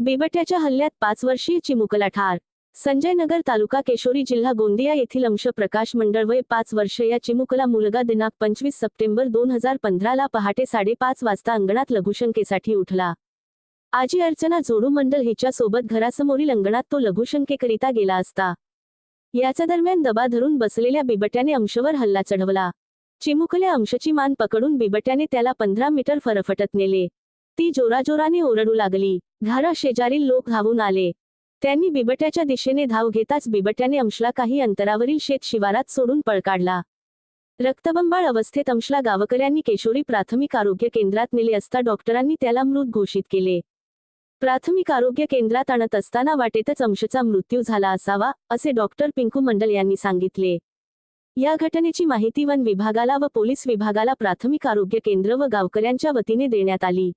बिबट्याच्या हल्ल्यात 5 वर्षीय चिमुकला ठार. संजय नगर तालुका केशोरी जिल्हा गोंदिया येथील अंश प्रकाश मंडळ वय 5 वर्ष या चिमुकला मुलगा दिनांक 25 सप्टेंबर 2015 ला पहाटे 5:30 वाजता अंगणात लघुशंकेसाठी उठला. आजी अर्चना जोडू मंडल हिच्या सोबत घरासमोरील अंगणात तो लघुशंकेकरिता गेला असता. याच्या दरम्यान दबा धरून बसलेल्या बिबट्याने अंशवर हल्ला चढवला. चिमुकल्या अंशची मान पकडून बिबट्याने त्याला 15 मीटर फरफटत नेले. ती जोराजोराने ओरडू लागली. घरा शेजारील लोक धावून आले. त्यांनी बिबट्याच्या दिशेने धाव घेताच बिबट्याने अंशला काही अंतरावरील शेत शिवारात सोडून पळ काढला. रक्तबंबाळ अवस्थेत अंशला गावकऱ्यांनी केशोरी प्राथमिक आरोग्य केंद्रात नेले असता डॉक्टरांनी त्याला मृत घोषित केले. प्राथमिक आरोग्य केंद्रात आणत असताना वाटेतच अंशचा मृत्यू झाला असावा, असे डॉक्टर पिंकू मंडल यांनी सांगितले. या घटनेची माहिती वन विभागाला व पोलीस विभागाला प्राथमिक आरोग्य केंद्र व गावकऱ्यांच्या वतीने देण्यात आली.